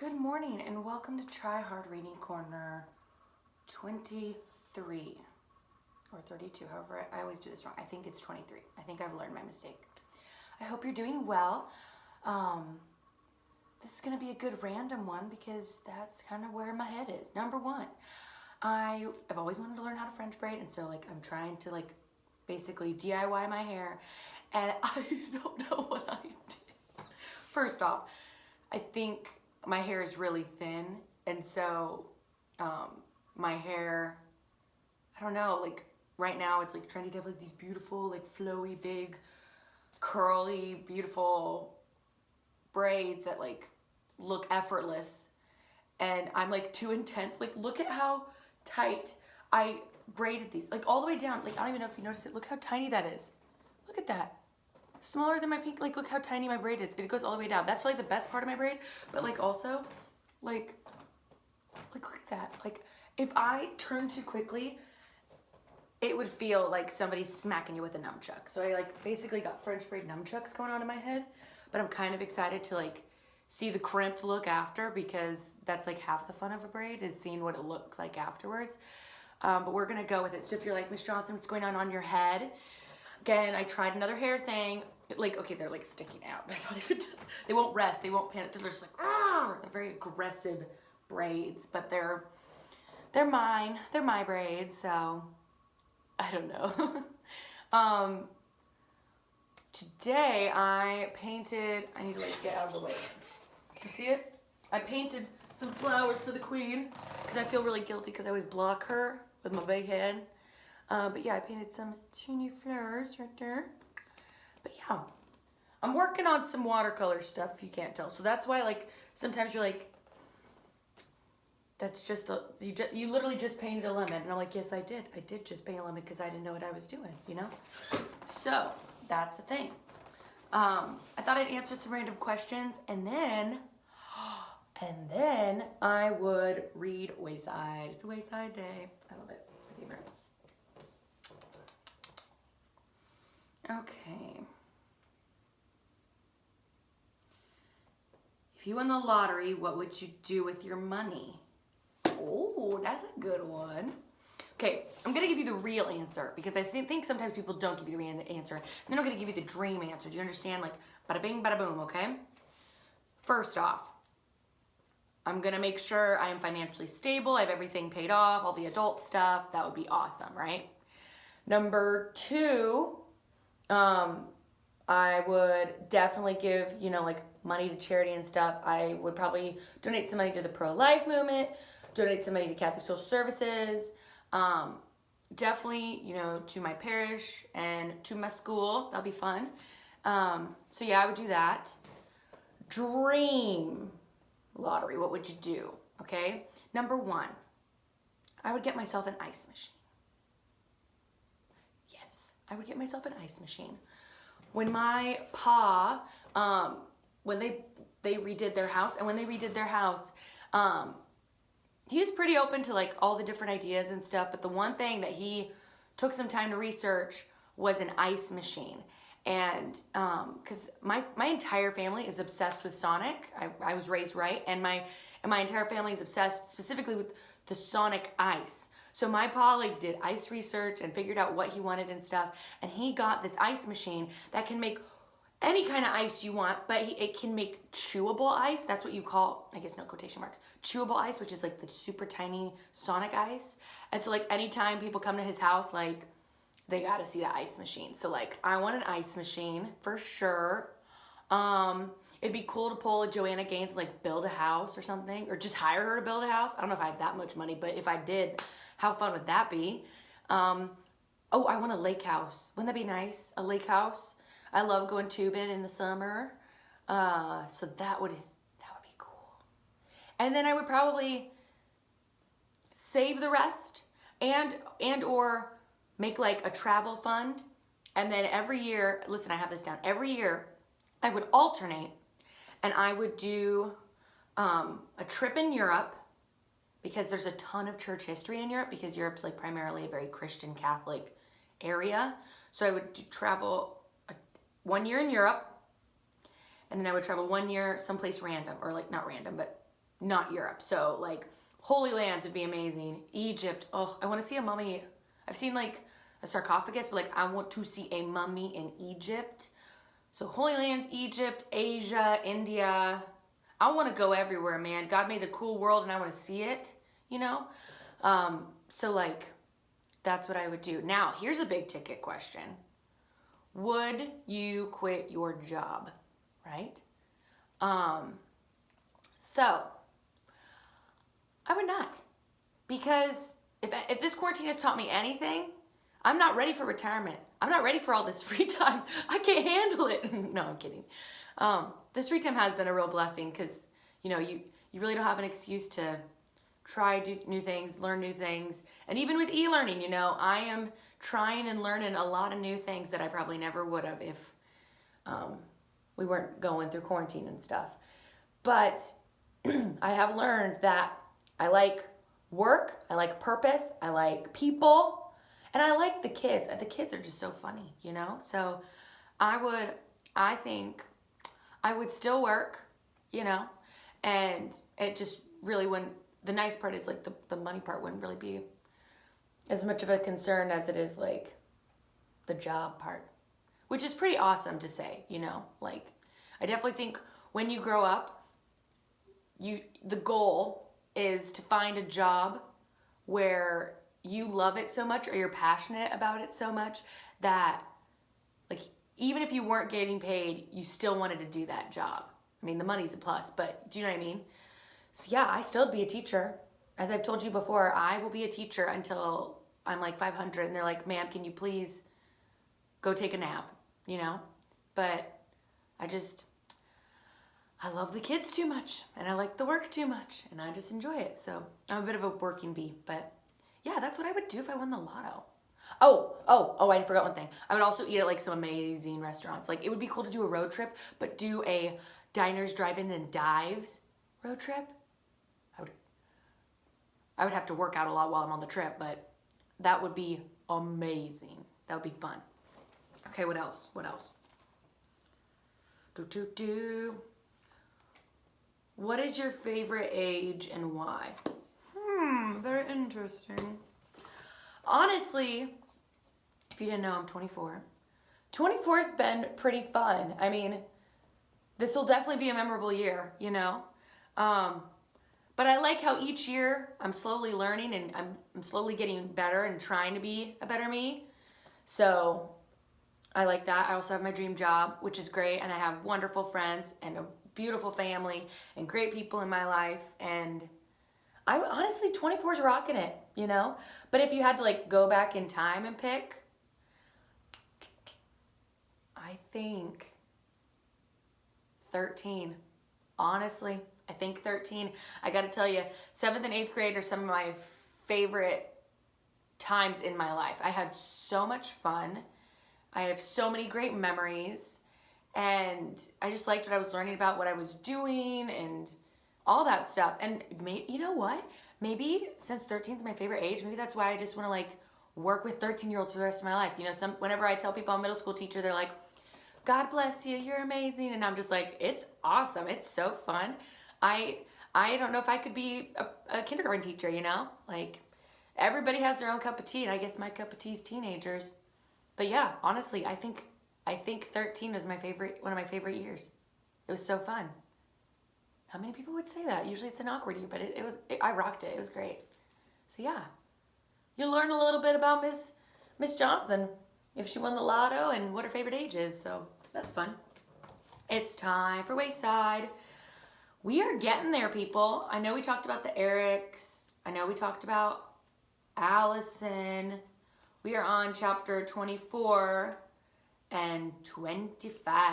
Good morning and welcome to TryHard Reading Corner 23 or 32, however, I always do this wrong. I think it's 23. I think I've learned my mistake. I hope you're doing well. This is going to be a good random one because that's kind of where my head is. Number one, I've always wanted to learn how to French braid, and so I'm trying to basically DIY my hair, and I don't know what I did. First off, I think my hair is really thin, and so my hair, I don't know, right now it's trendy to have these beautiful, flowy, big, curly, beautiful braids that look effortless, and I'm too intense. Look at how tight I braided these, all the way down. I don't even know if you noticed it. Look how tiny that is. Look at that. Smaller than my pink. Look how tiny my braid is. It goes all the way down. That's the best part of my braid, but also look at that. If I turn too quickly, it would feel like somebody's smacking you with a nunchuck. So I basically got French braid nunchucks going on in my head, but I'm kind of excited to see the crimped look after, because that's half the fun of a braid, is seeing what it looks like afterwards. But we're gonna go with it. So if you're like, Miss Johnson, what's going on your head? Again, I tried another hair thing. Okay, they're sticking out. They're not even, they won't rest, they won't panic. They're just they're very aggressive braids, but they're mine. They're my braids, so I don't know. Today I painted, I need to get out of the way. You see it? I painted some flowers for the queen because I feel really guilty because I always block her with my big head. But yeah, I painted some teeny flowers right there. But yeah, I'm working on some watercolor stuff, if you can't tell. So that's why sometimes you're that's just you literally just painted a lemon. And I'm like, yes, I did. I did just paint a lemon because I didn't know what I was doing, you know? So that's a thing. I thought I'd answer some random questions, and then I would read Wayside. It's a Wayside day. I love it. It's my favorite. Okay. If you won the lottery, what would you do with your money? Oh, that's a good one. Okay, I'm gonna give you the real answer because I think sometimes people don't give you the real answer. And then I'm gonna give you the dream answer. Do you understand? Bada bing, bada boom, okay? First off, I'm gonna make sure I am financially stable. I have everything paid off, all the adult stuff. That would be awesome, right? Number two, I would definitely give, money to charity and stuff. I would probably donate some money to the pro-life movement, donate some money to Catholic Social Services, definitely, to my parish and to my school. That'll be fun. So yeah, I would do that. Dream lottery, what would you do? Okay. Number one, I would get myself an ice machine. Yes, I would get myself an ice machine. When my pa, when they redid their house, and when they redid their house, he was pretty open to all the different ideas and stuff, but the one thing that he took some time to research was an ice machine. And because my entire family is obsessed with Sonic. I was raised right, and my entire family is obsessed specifically with the Sonic ice. So my pa did ice research and figured out what he wanted and stuff, and he got this ice machine that can make any kind of ice you want, but it can make chewable ice. That's what you call, I guess no quotation marks, chewable ice, which is the super tiny Sonic ice. And so anytime people come to his house, they gotta see the ice machine. So I want an ice machine for sure. It'd be cool to pull a Joanna Gaines and build a house or something, or just hire her to build a house. I don't know if I have that much money, but if I did, how fun would that be? Oh, I want a lake house. Wouldn't that be nice? A lake house. I love going tubing in the summer. So that would be cool. And then I would probably save the rest and or make a travel fund. And then every year, listen, I have this down. Every year I would alternate, and I would do a trip in Europe, because there's a ton of church history in Europe, because Europe's primarily a very Christian Catholic area. So I would travel 1 year in Europe, and then I would travel 1 year someplace random, or not random, but not Europe. So like Holy Lands would be amazing. Egypt. Oh, I want to see a mummy. I've seen like a sarcophagus, but like I want to see a mummy in Egypt. So Holy Lands, Egypt, Asia, India. I want to go everywhere, man. God made the cool world and I want to see it, you know? So like, that's what I would do. Now, here's a big ticket question. Would you quit your job, right? So, I would not. Because if this quarantine has taught me anything, I'm not ready for retirement. I'm not ready for all this free time. I can't handle it. No, I'm kidding. This free time has been a real blessing because, you know, you really don't have an excuse to try new things, learn new things. And even with e-learning, you know, I am trying and learning a lot of new things that I probably never would have if we weren't going through quarantine and stuff. But I have learned that I like work, I like purpose, I like people, and I like the kids. The kids are just so funny, you know? So I think I would still work, you know? And it just really wouldn't, the nice part is like the money part wouldn't really be as much of a concern as it is like the job part, which is pretty awesome to say, you know? Like, I definitely think when you grow up, the goal is to find a job where you love it so much or you're passionate about it so much that like even if you weren't getting paid, you still wanted to do that job. I mean, the money's a plus, but do you know what I mean? So yeah, I still be a teacher. As I've told you before, I will be a teacher until I'm like 500 and they're like, ma'am, can you please go take a nap, you know? But I love the kids too much and I like the work too much and I just enjoy it. So I'm a bit of a working bee, but yeah, that's what I would do if I won the lotto. Oh, I forgot one thing. I would also eat at like some amazing restaurants. Like it would be cool to do a road trip, but do a diners, drive-in, and dives road trip. I would have to work out a lot while I'm on the trip, but that would be amazing. That would be fun. Okay, what else? What is your favorite age and why? Very interesting. Honestly, if you didn't know, I'm 24. 24's been pretty fun. I mean, this will definitely be a memorable year, you know? But I like how each year I'm slowly learning and I'm slowly getting better and trying to be a better me. So I like that. I also have my dream job, which is great. And I have wonderful friends and a beautiful family and great people in my life. And I honestly, 24's rocking it, you know? But if you had to like go back in time and pick, I think 13. Honestly, I think 13. I gotta tell you, 7th and 8th grade are some of my favorite times in my life. I had so much fun. I have so many great memories. And I just liked what I was learning about, what I was doing, and all that stuff. And you know what? Maybe since 13 is my favorite age, maybe that's why I just want to like work with 13-year-olds for the rest of my life. You know, whenever I tell people I'm a middle school teacher, they're like, God bless you, you're amazing. And I'm just like, it's awesome. It's so fun. I don't know if I could be a kindergarten teacher, you know? Like, everybody has their own cup of tea, and I guess my cup of tea is teenagers. But yeah, honestly, I think 13 was one of my favorite years. It was so fun. How many people would say that? Usually it's an awkward year, but I rocked it. It was great. So yeah, you learn a little bit about Miss Johnson, if she won the lotto and what her favorite age is. So that's fun. It's time for Wayside. We are getting there, people. I know we talked about the Erics. I know we talked about Allison. We are on chapter 24 and 25.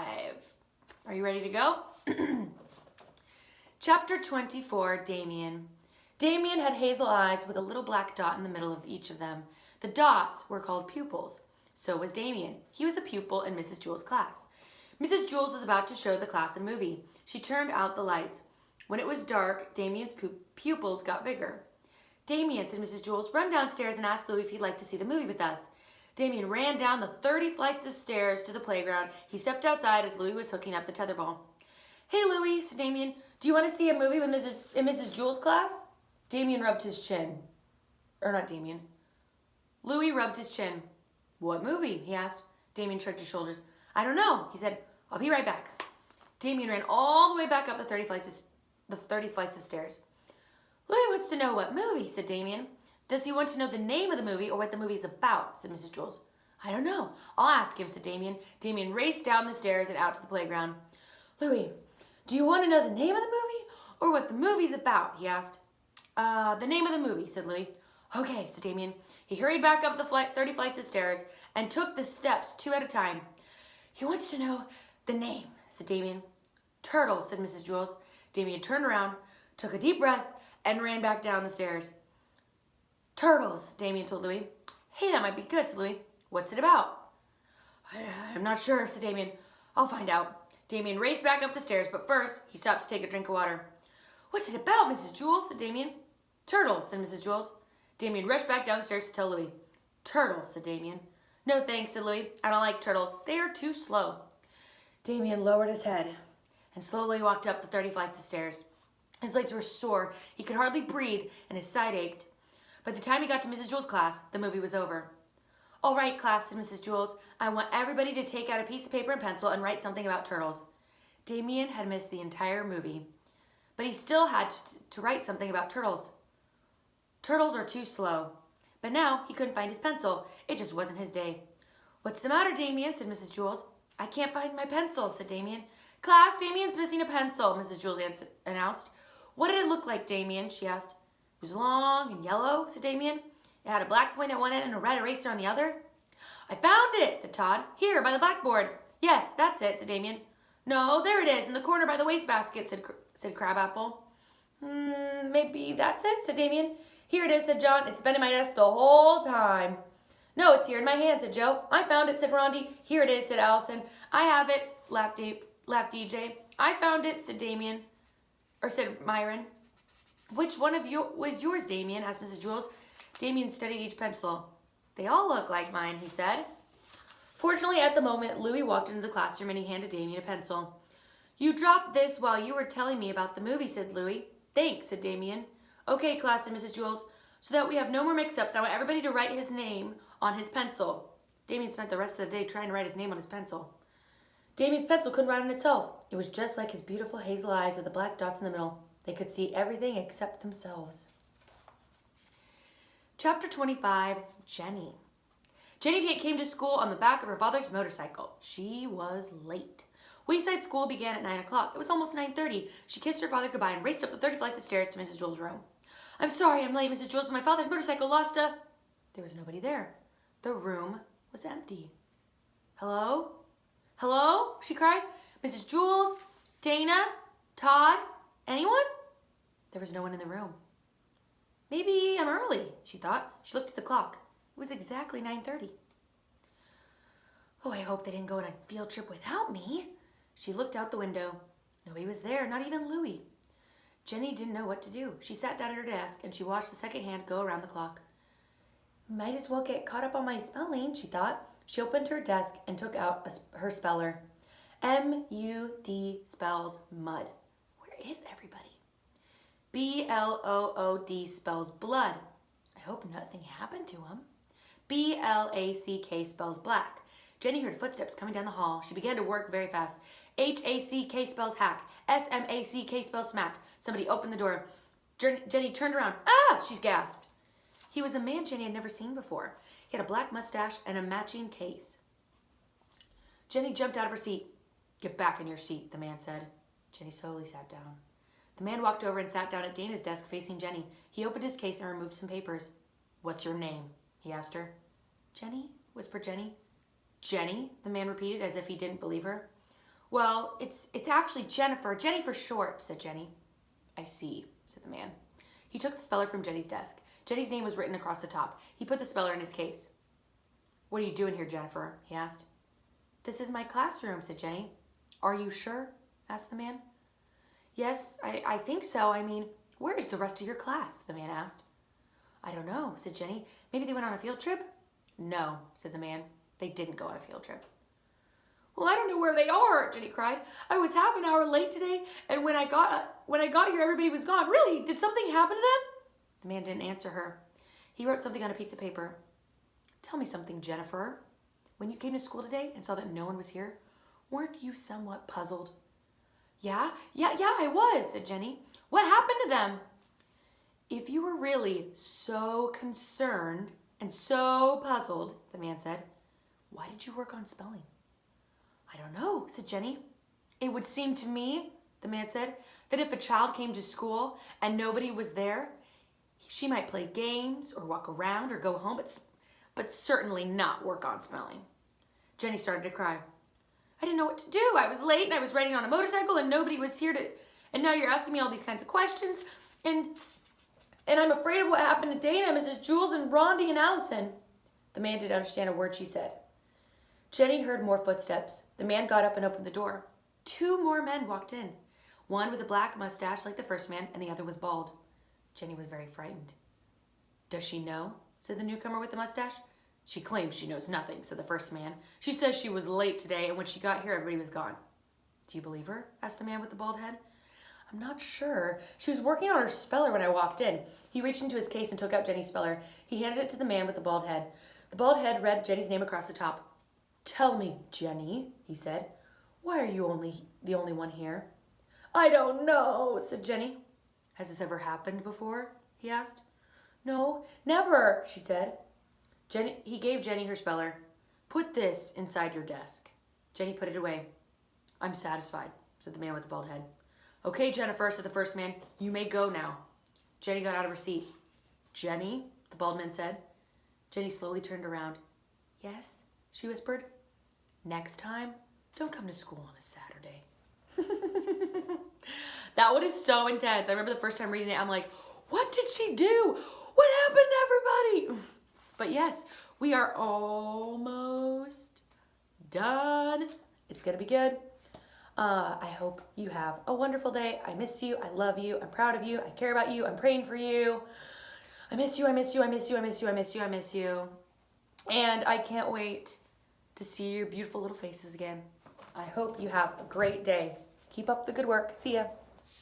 Are you ready to go? Chapter 24, Damien. Damien had hazel eyes with a little black dot in the middle of each of them. The dots were called pupils. So was Damien. He was a pupil in Mrs. Jewell's class. Mrs. Jewell was about to show the class a movie. She turned out the lights. When it was dark, Damien's pupils got bigger. Damien, said Mrs. Jewell, run downstairs and ask Louis if he'd like to see the movie with us. Damien ran down the 30 flights of stairs to the playground. He stepped outside as Louis was hooking up the tetherball. Hey, Louie, said Damien. Do you want to see a movie with Mrs. Jewell's class? Damien rubbed his chin. Or not Damien. Louie rubbed his chin. What movie? He asked. Damien shrugged his shoulders. I don't know, he said. I'll be right back. Damien ran all the way back up the 30 flights of stairs. Louie wants to know what movie, said Damien. Does he want to know the name of the movie or what the movie is about, said Mrs. Jules. I don't know. I'll ask him, said Damien. Damien raced down the stairs and out to the playground. Louie, do you want to know the name of the movie or what the movie's about, he asked. The name of the movie, said Louie. Okay, said Damien. He hurried back up the 30 flights of stairs and took the steps 2 at a time. He wants to know the name, said Damien. Turtle, said Mrs. Jules. Damien turned around, took a deep breath, and ran back down the stairs. Turtles, Damien told Louie. Hey, that might be good, said Louie. What's it about? I'm not sure, said Damien. I'll find out. Damien raced back up the stairs, but first, he stopped to take a drink of water. What's it about, Mrs. Jules, said Damien. Turtles, said Mrs. Jules. Damien rushed back down the stairs to tell Louie. Turtles, said Damien. No thanks, said Louie. I don't like turtles. They are too slow. Damien lowered his head and slowly walked up the 30 flights of stairs. His legs were sore, he could hardly breathe, and his side ached. By the time he got to Mrs. Jules' class, the movie was over. All right, class, said Mrs. Jules. I want everybody to take out a piece of paper and pencil and write something about turtles. Damien had missed the entire movie, but he still had to write something about turtles. Turtles are too slow. But now he couldn't find his pencil. It just wasn't his day. What's the matter, Damien, said Mrs. Jules. I can't find my pencil, said Damien. Class, Damien's missing a pencil, Mrs. Jules announced. What did it look like, Damien, she asked. It was long and yellow, said Damien. It had a black point at one end and a red eraser on the other. I found it, said Todd. Here, by the blackboard. Yes, that's it, said Damien. No, there it is, in the corner by the wastebasket, said Crabapple. Maybe that's it, said Damien. Here it is, said John. It's been in my desk the whole time. No, it's here in my hand, said Joe. I found it, said Rondi. Here it is, said Allison. I have it, laughed DJ. I found it, said Damien. Or said Myron. Which one of you was yours, Damien? Asked Mrs. Jules. Damien studied each pencil. They all look like mine, he said. Fortunately, at the moment, Louie walked into the classroom and he handed Damien a pencil. You dropped this while you were telling me about the movie, said Louie. Thanks, said Damien. Okay, class, said Mrs. Jules. So that we have no more mix-ups, I want everybody to write his name on his pencil. Damien spent the rest of the day trying to write his name on his pencil. Damien's pencil couldn't write on itself. It was just like his beautiful hazel eyes with the black dots in the middle. They could see everything except themselves. Chapter 25, Jenny. Jenny came to school on the back of her father's motorcycle. She was late. Wayside School began at 9 o'clock. It was almost 9:30. She kissed her father goodbye and raced up the 30 flights of stairs to Mrs. Jules' room. I'm sorry I'm late, Mrs. Jules, but my father's motorcycle lost a... There was nobody there. The room was empty. Hello? Hello? She cried. Mrs. Jules? Dana? Todd? Anyone? There was no one in the room. Maybe I'm early, she thought. She looked at the clock. It was exactly 9:30. Oh, I hope they didn't go on a field trip without me. She looked out the window. Nobody was there, not even Louie. Jenny didn't know what to do. She sat down at her desk and she watched the second hand go around the clock. Might as well get caught up on my spelling, she thought. She opened her desk and took out her speller. M-U-D spells mud. Where is everybody? B-L-O-O-D spells blood. I hope nothing happened to him. B-L-A-C-K spells black. Jenny heard footsteps coming down the hall. She began to work very fast. H-A-C-K spells hack. S-M-A-C-K spells smack. Somebody opened the door. Jenny turned around. Ah! She gasped. He was a man Jenny had never seen before. He had a black mustache and a matching case. Jenny jumped out of her seat. Get back in your seat, the man said. Jenny slowly sat down. The man walked over and sat down at Dana's desk facing Jenny. He opened his case and removed some papers. What's your name? He asked her. Jenny, whispered Jenny. Jenny, the man repeated as if he didn't believe her. Well, it's actually Jennifer. Jenny for short, said Jenny. I see, said the man. He took the speller from Jenny's desk. Jenny's name was written across the top. He put the speller in his case. What are you doing here, Jennifer? He asked. This is my classroom, said Jenny. Are you sure? Asked the man. Yes, I think so. I mean, where is the rest of your class? The man asked. I don't know, said Jenny. Maybe they went on a field trip? No, said the man. They didn't go on a field trip. Well, I don't know where they are, Jenny cried. I was half an hour late today, and when I got here, everybody was gone. Really? Did something happen to them? The man didn't answer her. He wrote something on a piece of paper. Tell me something, Jennifer. When you came to school today and saw that no one was here, weren't you somewhat puzzled? Yeah, I was, said Jenny. What happened to them? If you were really so concerned and so puzzled, the man said, why did you work on spelling? I don't know, said Jenny. It would seem to me, the man said, that if a child came to school and nobody was there, she might play games or walk around or go home, but certainly not work on spelling. Jenny started to cry. I didn't know what to do. I was late and I was riding on a motorcycle and nobody was here and now you're asking me all these kinds of questions and I'm afraid of what happened to Dana, Mrs. Jules, and Rondi and Allison. The man didn't understand a word she said. Jenny heard more footsteps. The man got up and opened the door. 2 more men walked in. One with a black mustache like the first man, and the other was bald. Jenny was very frightened. Does she know? Said the newcomer with the mustache. She claims she knows nothing, said the first man. She says she was late today, and when she got here, everybody was gone. Do you believe her? Asked the man with the bald head. I'm not sure. She was working on her speller when I walked in. He reached into his case and took out Jenny's speller. He handed it to the man with the bald head. The bald head read Jenny's name across the top. Tell me, Jenny, he said, why are you the only one here? I don't know, said Jenny. Has this ever happened before? He asked. No, never, she said. He gave Jenny her speller. Put this inside your desk. Jenny put it away. I'm satisfied, said the man with the bald head. Okay, Jennifer, said the first man. You may go now. Jenny got out of her seat. Jenny, the bald man said. Jenny slowly turned around. Yes, she whispered. Next time, don't come to school on a Saturday. That one is so intense. I remember the first time reading it, I'm like, what did she do? What happened to everybody? But yes, we are almost done. It's going to be good. I hope you have a wonderful day. I miss you. I love you. I'm proud of you. I care about you. I'm praying for you. I miss you. I miss you. I miss you. I miss you. I miss you. I miss you. And I can't wait to see your beautiful little faces again. I hope you have a great day. Keep up the good work. See ya.